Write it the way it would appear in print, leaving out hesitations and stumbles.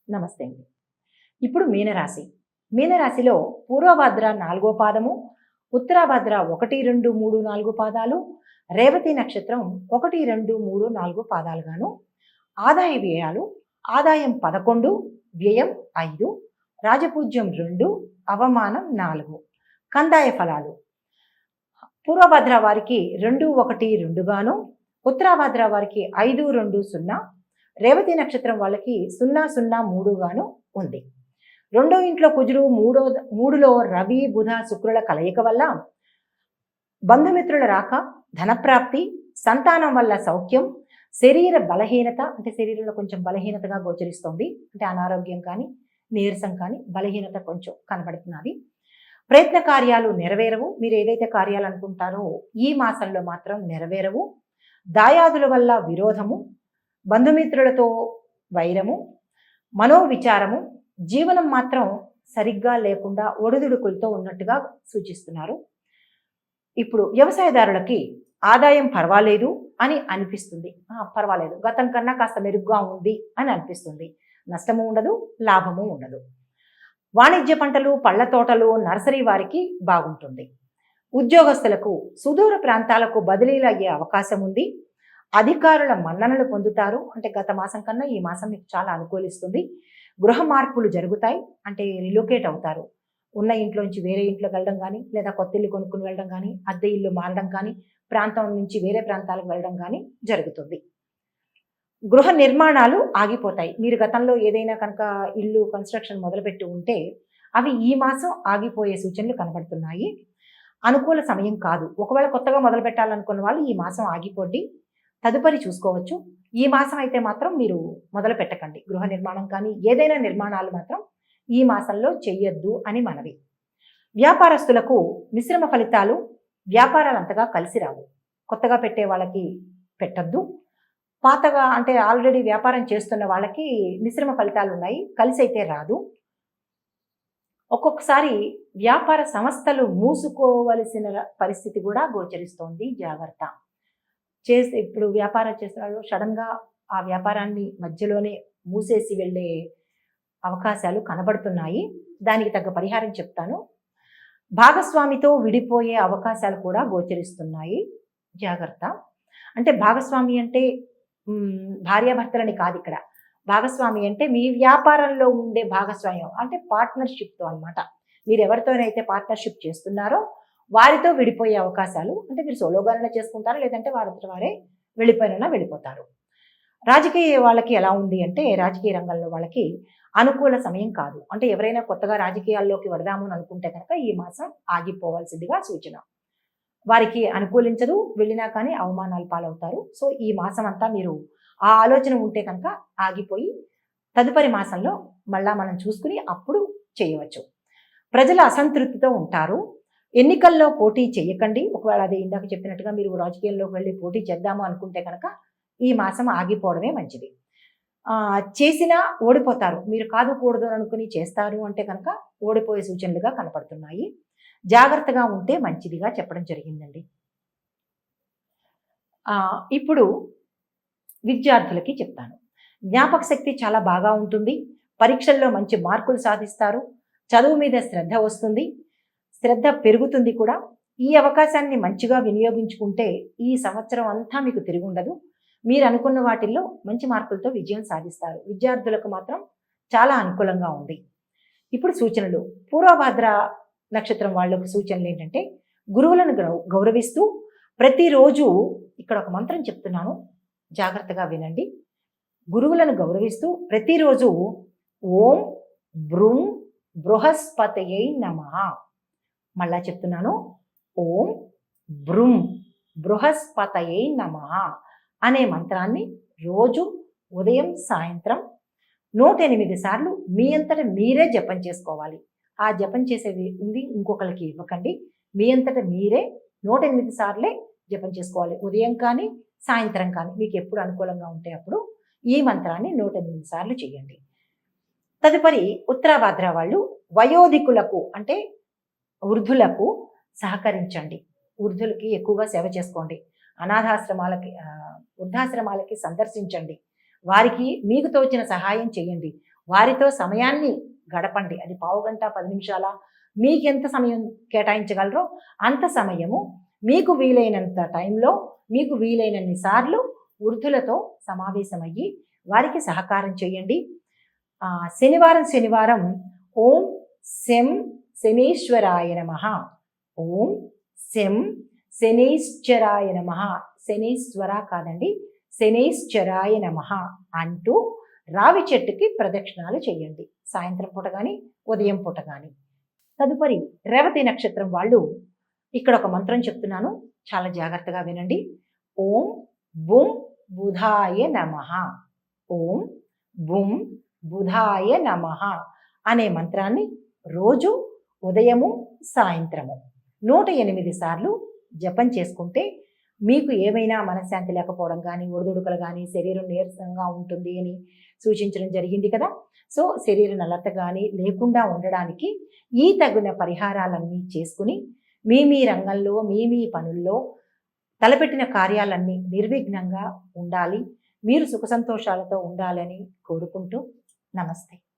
నమస్తే అండి. ఇప్పుడు మీనరాశి. మీనరాశిలో పూర్వభద్ర 4వ పాదము, ఉత్తరాభద్ర 1, 2, 3, 4 పాదాలు, రేవతి నక్షత్రం 1, 2, 3, 4 పాదాలుగాను, ఆదాయ వ్యయాలు ఆదాయం 11, వ్యయం 5, రాజపూజ్యం 2, అవమానం 4. కందాయ ఫలాలు పూర్వభద్ర వారికి 2, 1, 2 గాను, ఉత్తరాభద్ర వారికి 5, 2, 0, రేవతి నక్షత్రం వాళ్ళకి 0, 0, 3 గాను ఉంది. రెండో ఇంట్లో కుజుడు, మూడులో రవి బుధ శుక్రుల కలయిక వల్ల బంధుమిత్రుల రాక, ధనప్రాప్తి, సంతానం వల్ల సౌఖ్యం, శరీర బలహీనత అంటే శరీరంలో కొంచెం బలహీనతగా గోచరిస్తోంది. అంటే అనారోగ్యం కానీ, నీరసం కానీ, బలహీనత కొంచెం కనబడుతున్నది. ప్రయత్న కార్యాలు నెరవేరవు. మీరు ఏదైతే కార్యాలు అనుకుంటారో ఈ మాసంలో మాత్రం నెరవేరవు. దాయాదుల వల్ల విరోధము, బంధుమిత్రులతో వైరము, మనోవిచారము, జీవనం మాత్రం సరిగ్గా లేకుండా ఒడిదుడుకులతో ఉన్నట్టుగా సూచిస్తున్నారు. ఇప్పుడు వ్యవసాయదారులకి ఆదాయం పర్వాలేదు అని అనిపిస్తుంది. పర్వాలేదు, గతం కన్నా కాస్త మెరుగ్గా ఉంది అని అనిపిస్తుంది. నష్టము ఉండదు, లాభము ఉండదు. వాణిజ్య పంటలు, పళ్ళ తోటలు, నర్సరీ వారికి బాగుంటుంది. ఉద్యోగస్తులకు సుదూర ప్రాంతాలకు బదిలీలు అయ్యే అవకాశం ఉంది. అధికారుల మన్ననలు పొందుతారు. అంటే గత మాసం కన్నా ఈ మాసం మీకు చాలా అనుకూలిస్తుంది. గృహ మార్పులు జరుగుతాయి. అంటే రిలోకేట్ అవుతారు. ఉన్న ఇంట్లోంచి వేరే ఇంట్లోకి వెళ్ళడం కానీ, లేదా కొత్త ఇల్లు కొనుక్కుని వెళ్ళడం కానీ, అద్దె ఇల్లు మారడం కానీ, ప్రాంతం నుంచి వేరే ప్రాంతాలకు వెళ్ళడం కానీ జరుగుతుంది. గృహ నిర్మాణాలు ఆగిపోతాయి. మీరు గతంలో ఏదైనా కనుక ఇల్లు కన్స్ట్రక్షన్ మొదలుపెట్టి ఉంటే అవి ఈ మాసం ఆగిపోయే సూచనలు కనబడుతున్నాయి. అనుకూల సమయం కాదు. ఒకవేళ కొత్తగా మొదలు పెట్టాలనుకున్న వాళ్ళు ఈ మాసం ఆగిపోండి, తదుపరి చూసుకోవచ్చు. ఈ మాసం అయితే మాత్రం మీరు మొదలు పెట్టకండి. గృహ నిర్మాణం కానీ ఏదైనా నిర్మాణాలు మాత్రం ఈ మాసంలో చెయ్యొద్దు అని మనవి. వ్యాపారస్తులకు మిశ్రమ ఫలితాలు. వ్యాపారాలు అంతగా కలిసి రావు. కొత్తగా పెట్టే వాళ్ళకి పెట్టద్దు. పాతగా అంటే ఆల్రెడీ వ్యాపారం చేస్తున్న వాళ్ళకి మిశ్రమ ఫలితాలు ఉన్నాయి, కలిసి అయితే రాదు. ఒక్కొక్కసారి వ్యాపార సంస్థలు మూసుకోవలసిన పరిస్థితి కూడా గోచరిస్తోంది. జాగ్రత్త. ఇప్పుడు వ్యాపారం చేసిన వాళ్ళు సడన్గా ఆ వ్యాపారాన్ని మధ్యలోనే మూసేసి వెళ్ళే అవకాశాలు కనబడుతున్నాయి. దానికి తగ్గ పరిహారం చెప్తాను. భాగస్వామితో విడిపోయే అవకాశాలు కూడా గోచరిస్తున్నాయి. జాగ్రత్త. అంటే భాగస్వామి అంటే భార్యాభర్తలని కాదు ఇక్కడ. భాగస్వామి అంటే మీ వ్యాపారంలో ఉండే భాగస్వామ్యం, అంటే పార్ట్నర్షిప్తో అనమాట. మీరు ఎవరితోనైతే పార్ట్నర్షిప్ చేస్తున్నారో వారితో విడిపోయే అవకాశాలు. అంటే మీరు సోలోగానే చేసుకుంటారు, లేదంటే వారంతా వారే వెళ్ళిపోతారు. రాజకీయ వాళ్ళకి ఎలా ఉంది అంటే, రాజకీయ రంగంలో వాళ్ళకి అనుకూల సమయం కాదు. అంటే ఎవరైనా కొత్తగా రాజకీయాల్లోకి వడదాము అని అనుకుంటే కనుక ఈ మాసం ఆగిపోవాల్సిందిగా సూచన. వారికి అనుకూలించదు, వెళ్ళినా కానీ అవమానాలు పాలవుతారు. సో ఈ మాసం అంతా మీరు ఆ ఆలోచన ఉంటే కనుక ఆగిపోయి తదుపరి మాసంలో మళ్ళా మనం చూసుకుని అప్పుడు చేయవచ్చు. ప్రజల అసంతృప్తితో ఉంటారు. ఎన్నికల్లో పోటీ చేయకండి. ఒకవేళ అదే ఇందాక చెప్పినట్టుగా మీరు రాజకీయాల్లోకి వెళ్ళి పోటీ చేద్దాము అనుకుంటే కనుక ఈ మాసం ఆగిపోవడమే మంచిది. చేసినా ఓడిపోతారు. మీరు కాదు కూడదు అనుకుని చేస్తారు అంటే కనుక ఓడిపోయే సూచనలుగా కనపడుతున్నాయి. జాగ్రత్తగా ఉంటే మంచిదిగా చెప్పడం జరిగిందండి. ఇప్పుడు విద్యార్థులకి చెప్తాను. జ్ఞాపక శక్తి చాలా బాగా ఉంటుంది. పరీక్షల్లో మంచి మార్కులు సాధిస్తారు. చదువు మీద శ్రద్ధ వస్తుంది, శ్రద్ధ పెరుగుతుంది కూడా. ఈ అవకాశాన్ని మంచిగా వినియోగించుకుంటే ఈ సంవత్సరం అంతా మీకు తిరిగి ఉండదు. మీరు అనుకున్న వాటిల్లో మంచి మార్కులతో విజయం సాధిస్తారు. విద్యార్థులకు మాత్రం చాలా అనుకూలంగా ఉంది. ఇప్పుడు సూచనలు. పూర్వభద్ర నక్షత్రం వాళ్ళకు సూచనలు ఏంటంటే, గురువులను గౌరవిస్తూ ప్రతిరోజు ఇక్కడ ఒక మంత్రం చెప్తున్నాను, జాగ్రత్తగా వినండి. గురువులను గౌరవిస్తూ ప్రతిరోజు ఓం బ్రూం బృహస్పతయై నమః, మళ్ళా చెప్తున్నాను, ఓం బ్రూం బృహస్పతయై నమః అనే మంత్రాన్ని రోజు ఉదయం సాయంత్రం 108 సార్లు మీ అంతటా మీరే జపం చేసుకోవాలి. ఆ జపం చేసేది ఉంది ఇంకొకరికి ఇవ్వకండి. మీ అంతటా మీరే 108 సార్లే జపం చేసుకోవాలి. ఉదయం కానీ సాయంత్రం కానీ మీకు ఎప్పుడు అనుకూలంగా ఉంటే అప్పుడు ఈ మంత్రాన్ని 108 సార్లు చేయండి. తదుపరి ఉత్తరాభాద్ర వాళ్ళు వయోధికులకు అంటే వృద్ధులకు సహకరించండి. వృద్ధులకి ఎక్కువగా సేవ చేసుకోండి. వృద్ధాశ్రమాలకి సందర్శించండి. వారికి మీకు తోచిన సహాయం చేయండి. వారితో సమయాన్ని గడపండి. అది పావుగంట 10 నిమిషాల మీకెంత సమయం కేటాయించగలరో అంత సమయము మీకు వీలైనంత టైంలో మీకు వీలైనన్ని సార్లు వృద్ధులతో సమావేశమయ్యి వారికి సహకారం చేయండి. శనివారం ఓం శం శనీశ్వరాయ నమః, ఓం శం శనీశ్వరాయ నమః, శనీశ్వర కాదండి, శనీశ్వరాయ నమః అంటూ రావి చెట్టుకి ప్రదక్షిణాలు చేయండి. సాయంత్రం పూట కానీ ఉదయం పూట కానీ. తదుపరి రేవతి నక్షత్రం వాళ్ళు ఇక్కడ ఒక మంత్రం చెప్తున్నాను, చాలా జాగ్రత్తగా వినండి. ఓం బుం బుధాయ నమః, ఓం బుం బుధాయ నమః అనే మంత్రాన్ని రోజు ఉదయము సాయంత్రము 108 సార్లు జపం చేసుకుంటే మీకు ఏమైనా మనశ్శాంతి లేకపోవడం కానీ, ఒడిదుడుకులు కానీ, శరీరం నీరసంగా ఉంటుంది అని సూచించడం జరిగింది కదా. సో శరీర నలత కానీ లేకుండా ఉండడానికి ఈ తగిన పరిహారాలన్నీ చేసుకుని మీ రంగంలో మీ పనుల్లో తలపెట్టిన కార్యాలన్నీ నిర్విఘ్నంగా ఉండాలి, మీరు సుఖ సంతోషాలతో ఉండాలని కోరుకుంటూ నమస్తే.